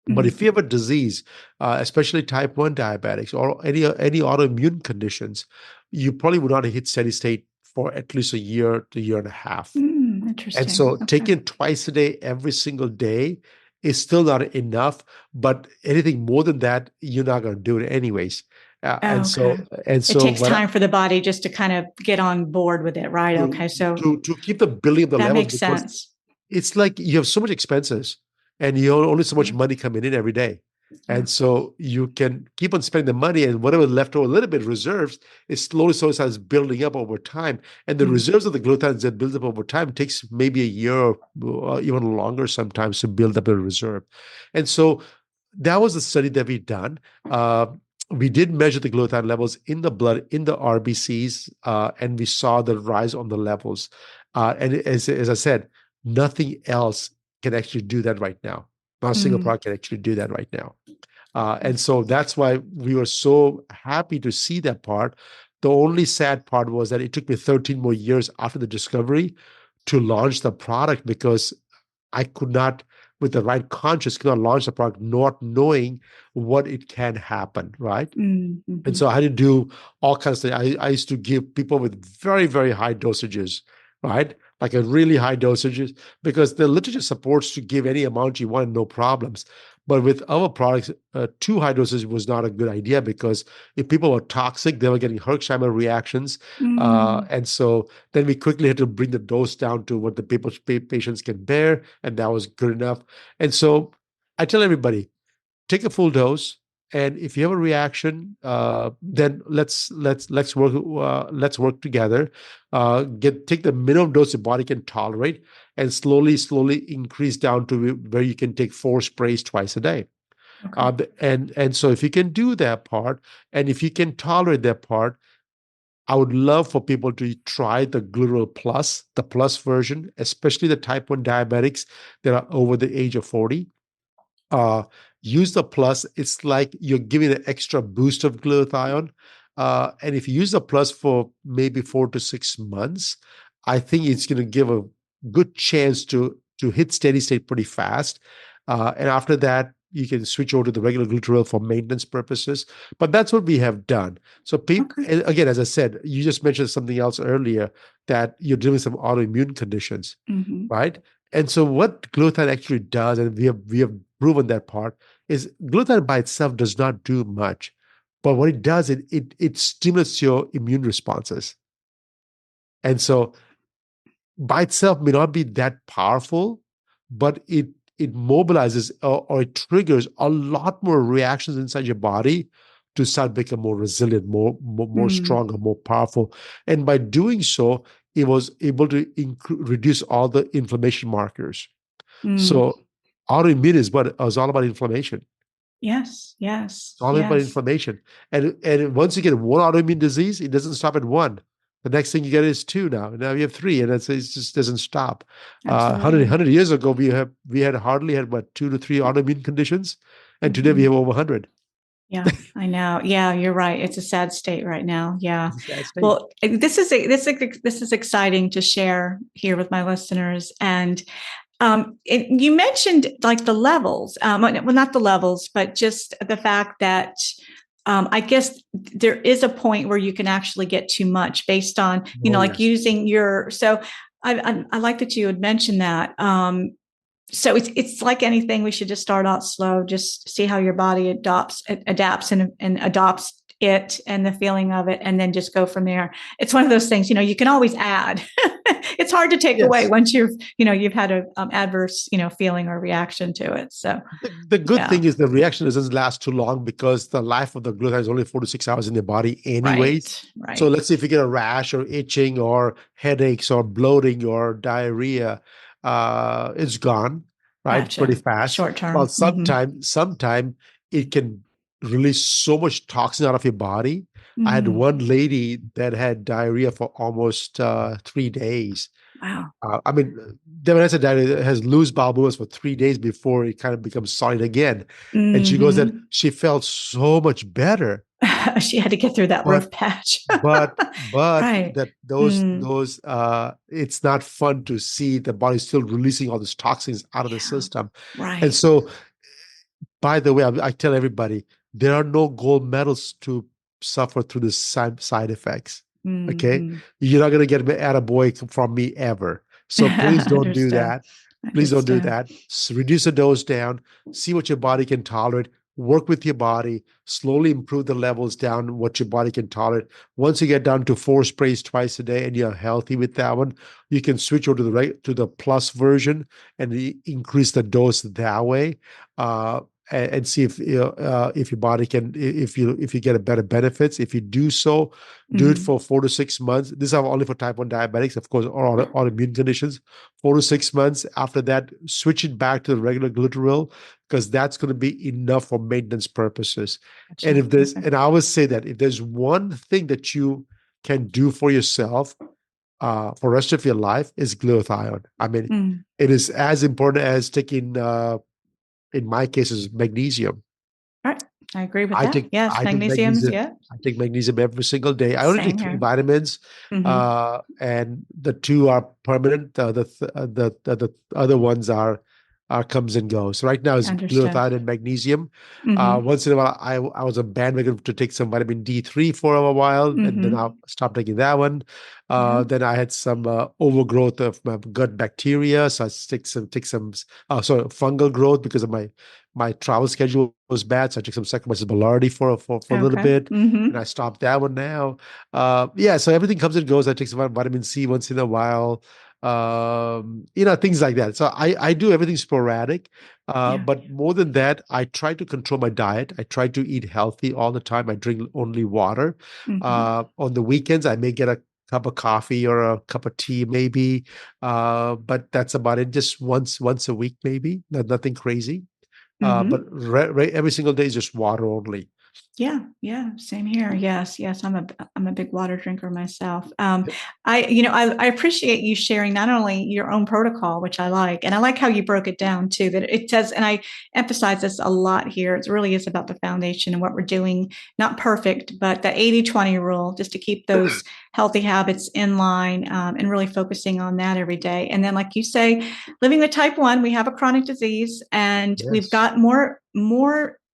But if you have a disease, especially type 1 diabetics or any autoimmune conditions, you probably would not hit steady state for at least a year to year and a half. And Interesting. so Okay. taking twice a day, every single day is still not enough. But anything more than that, you're not going to do it anyways. Oh, okay. And It so takes what time for the body just to kind of get on board with it, right? to Okay. So to keep the building of the that levels, makes because sense. it's like you have so much expenses and you only so much Yeah. money coming in every day. Yeah. And so you can keep on spending the money, and whatever left over, a little bit reserves, is slowly starts building up over time. And the Mm. reserves of the glutathione that builds up over time takes maybe a year or even longer sometimes to build up a reserve. And so that was the study that we done. We did measure the glutathione levels in the blood, in the RBCs, and we saw the rise on the levels. And as I said, nothing else can actually do that right now. Not a single Mm. product can actually do that right now. And so that's why we were so happy to see that part. The only sad part was that it took me 13 more years after the discovery to launch the product, because I could not, with the right conscience, could not launch the product not knowing what it can happen, right? Mm. And Mm-hmm. so I had to do all kinds of things. I used to give people with very, very high dosages, right? Like a really high dosages, because the literature supports to give any amount you want, no problems. But with our products, too high doses was not a good idea, because if people were toxic, they were getting Herxheimer reactions. Mm. And so then we quickly had to bring the dose down to what the patients can bear. And that was good enough. And so I tell everybody, take a full dose, and if you have a reaction, then let's work together. Take the minimum dose the body can tolerate, and slowly increase down to where you can take 4 sprays twice a day. Okay. And so if you can do that part, and if you can tolerate that part, I would love for people to try the Glutathione Plus, the plus version, especially the type 1 diabetics that are over the age of 40. uh, Use the plus. It's like you're giving an extra boost of glutathione. And if you use the plus for maybe 4 to 6 months, I think it's going to give a good chance to hit steady state pretty fast. And after that, you can switch over to the regular glutathione for maintenance purposes. But that's what we have done. So people, Okay. again, as I said, you just mentioned something else earlier, that you're dealing with some autoimmune conditions, Hmm. right? And so what glutathione actually does, and we have proven that part, is glutathione by itself does not do much. But what it does, it stimulates your immune responses. And so by itself may not be that powerful, but it mobilizes, or it triggers a lot more reactions inside your body to start become more resilient, more Mm, stronger, more powerful. And by doing so, it was able to reduce all the inflammation markers. mm. So autoimmune is all about inflammation. Yes, yes, It's all about yes. inflammation. And once you get one autoimmune disease, it doesn't stop at one. The next thing you get is two now. Now you have three, and it just doesn't stop. 100, Absolutely. years ago, we had hardly had what, 2 to 3 autoimmune conditions, and today we Hmm. have over 100. Yeah, I know. Yeah, you're right. It's a sad state right now. Yeah. It's a sad state. Well, this is exciting to share here with my listeners. And you mentioned like the levels. Well, not the levels, but just the fact that I guess there is a point where you can actually get too much based on, Oh like yes, using your. So I like that you had mentioned that. So it's like anything. We should just start out slow, just see how your body adapts and adopts it and the feeling of it, and then just go from there. It's one of those things, you can always add. It's hard to take away yes. once you've had a adverse, feeling or reaction to it. So The good yeah, thing is the reaction doesn't last too long, because the life of the glutathione is only 4 to 6 hours in the body, anyways. right, So right. let's say if you get a rash or itching or headaches or bloating or diarrhea, it's gone, right? Pretty Gotcha. fast. Short Well, term. Mm-hmm. sometime it can release so much toxin out of your body. I had Mm. one lady that had diarrhea for almost 3 days. Wow. I mean, Devanessa diet has loose bowel movements for 3 days before it kind of becomes solid again. And she goes that Mm-hmm. she felt so much better, She had to get through that but rough patch. Right. that Mm. those it's not fun to see the body still releasing all these toxins out of the Yeah. system. And Right. so, by the way, I tell everybody, there are no gold medals to suffer through the side effects. Okay, Mm-hmm. you're not going to get an attaboy from me ever. So please don't do Understand. that. Please don't do Understand. that. Reduce the dose down. See what your body can tolerate. Work with your body. Slowly improve the levels down what your body can tolerate. Once you get down to 4 sprays twice a day and you're healthy with that one, you can switch over to the plus version and increase the dose that way. And see if your body can, if you get a better benefits. If you do so, do it Mm. for 4 to 6 months. This is only for type 1 diabetics, of course, or autoimmune conditions. 4 to 6 months. After that, switch it back to the regular glutathione, because that's going to be enough for maintenance purposes. And Gotcha. if there's, Okay. and I always say that if there's one thing that you can do for yourself for the rest of your life, is glutathione. I mean, Mm. it is as important as taking, in my case, is magnesium. All right. I agree with I that. take Yes. I take Magnesium's, magnesium. yeah. I take magnesium every single day. I only Same take three here. vitamins, Mm-hmm. and the two are permanent. The other ones are comes and goes. Right now is Understood. glutathione and magnesium. Mm-hmm. Once in a while, I was a bandwagon to take some vitamin D3 for a while, and then I Mm-hmm. stopped taking that one. Yeah. Then I had some overgrowth of my gut bacteria, so I take some fungal growth because of my travel schedule was bad, so I took some Saccharomyces boulardii for a little Okay. bit, and Mm-hmm. I stopped that one now. Yeah, so everything comes and goes. I take some vitamin C once in a while, things like that. So I do everything sporadic, Yeah. but more than that, I try to control my diet. I try to eat healthy all the time. I drink only water. Mm-hmm. On the weekends, I may get a cup of coffee or a cup of tea, maybe, but that's about it. Just once a week, maybe. Nothing crazy. Mm-hmm. But every single day is just water only. Yeah, same here. Yes, I'm a big water drinker myself. I appreciate you sharing not only your own protocol, which I like, and I like how you broke it down too. That it does, and I emphasize this a lot here. It really is about the foundation and what we're doing. Not perfect, but the 80-20 rule, just to keep those healthy habits in line, and really focusing on that every day. And then, like you say, living with type 1, we have a chronic disease, and we've Yes. got more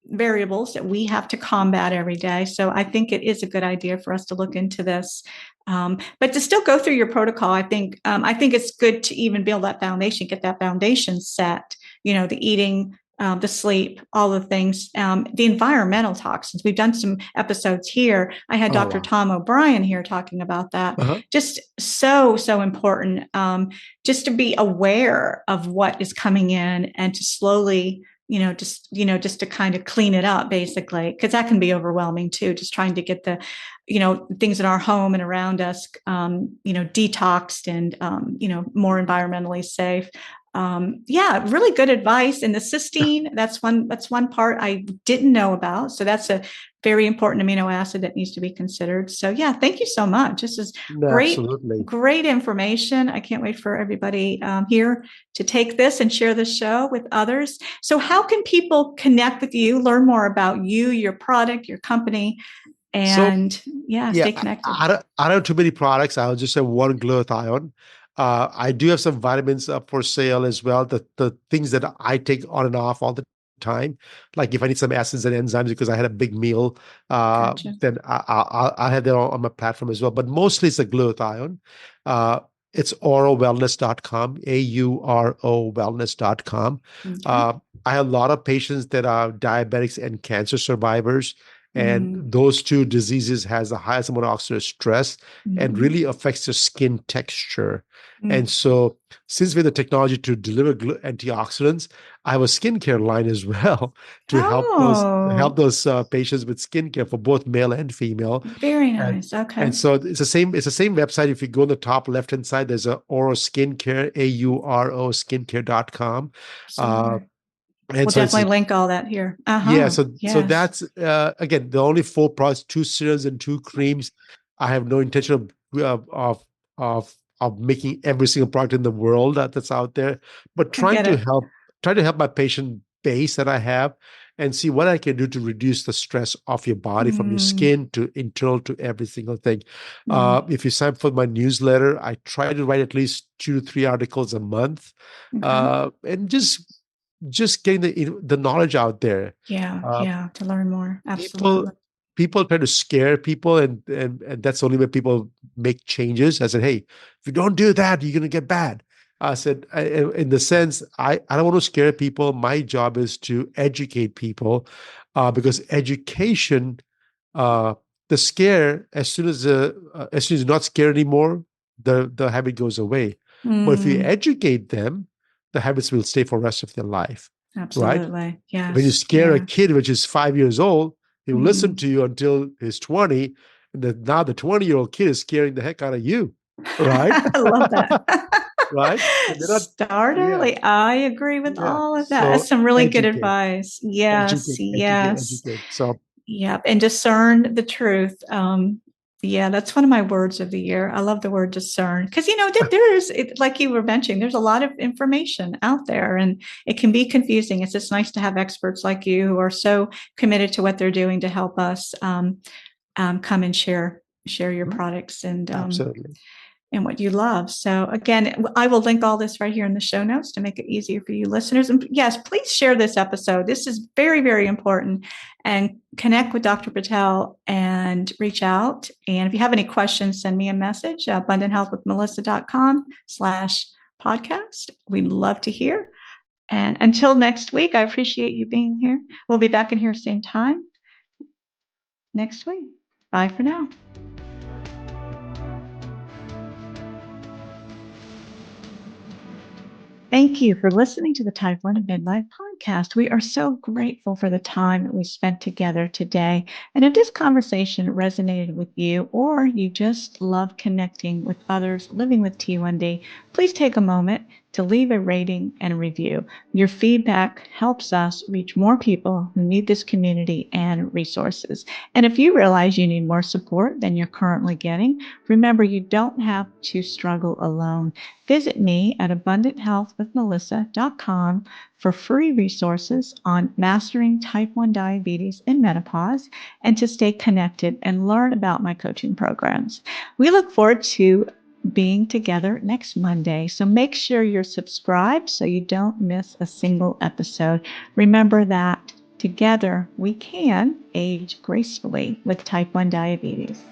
variables that we have to combat every day. So I think it is a good idea for us to look into this. But to still go through your protocol, I think it's good to even build that foundation, get that foundation set. The eating, the sleep, all the things, the environmental toxins. We've done some episodes here. I had Oh, Dr. wow. Tom O'Brien here talking about that. Uh-huh. Just so important. Just to be aware of what is coming in and to slowly just to kind of clean it up, basically, because that can be overwhelming too, just trying to get the things in our home and around us detoxed and more environmentally safe. Really good advice. And the cysteine, that's one part I didn't know about, so that's a very important amino acid that needs to be considered. So yeah, thank you so much. This is No, absolutely. great information. I can't wait for everybody here to take this and share this show with others. So how can people connect with you, learn more about you, your product, your company, So, and yeah, stay connected? I don't have too many products. I'll just have one glutathione. I do have some vitamins up for sale as well. The things that I take on and off all the time, like if I need some acids and enzymes because I had a big meal, Gotcha. then I have that on my platform as well. But mostly it's a glutathione. Uh, it's aurowellness.com, AURO wellness.com. Okay. Uh, I have a lot of patients that are diabetics and cancer survivors, and Mm-hmm. those two diseases has the highest amount of oxidative stress and Mm-hmm. really affects your skin texture. And so, since we have the technology to deliver antioxidants, I have a skincare line as well to Oh, help those patients with skincare for both male and female. very And nice. Okay. and so it's the same website. If you go on the top left hand side, there's a Auro Skincare, AURO skincare.com. Uh, Sure. and We'll so it's definitely link all that here. yeah, Uh-huh. so Yes. that's again the only four products: two serums and two creams. I have no intention of making every single product in the world that's out there, but I get it. try to help my patient base that I have and see what I can do to reduce the stress of your body, from your Mm, skin to internal to every single thing. mm, If you sign up for my newsletter, I try to write at least 2 to 3 articles a month, okay. and just getting the knowledge out there. Yeah, Uh, yeah, to learn more. people Absolutely. people try to scare people, and that's the only way people make changes. I said, hey, if you don't do that, you're gonna get bad. I said, in the sense, I don't want to scare people. My job is to educate people, because education, uh, the scare, as soon as you're not scared anymore, the habit goes away. But if you Mm, educate them, the habits will stay for the rest of their life, right? absolutely. When you Yes. scare a Yeah. kid, which is 5 years old, he'll listen Mm. to you until he's 20. And then now the 20-year-old kid is scaring the heck out of you, right? I love that. Right? And they're not, Start yeah, early. I agree with yeah. all of that. That's So some really good educate, advice. Yes, yes. educate. So, Yep. And discern the truth. Yeah, that's one of my words of the year. I love the word discern because, like you were mentioning, there's a lot of information out there and it can be confusing. It's just nice to have experts like you who are so committed to what they're doing to help us come and share your products absolutely. and what you love. So again, I will link all this right here in the show notes to make it easier for you listeners. And yes, please share this episode. This is very, very important. And connect with Dr. Patel and reach out. And if you have any questions, send me a message, abundanthealthwithmelissa.com/podcast. We'd love to hear. And until next week, I appreciate you being here. We'll be back in here same time next week. Bye for now. Thank you for listening to the Type 1 Midlife Podcast. podcast. We are so grateful for the time that we spent together today. And if this conversation resonated with you, or you just love connecting with others living with T1D, please take a moment to leave a rating and a review. Your feedback helps us reach more people who need this community and resources. And if you realize you need more support than you're currently getting, remember you don't have to struggle alone. Visit me at abundanthealthwithmelissa.com for free resources on mastering type 1 diabetes in menopause and to stay connected and learn about my coaching programs. We look forward to being together next Monday. So make sure you're subscribed so you don't miss a single episode. Remember that together we can age gracefully with type 1 diabetes.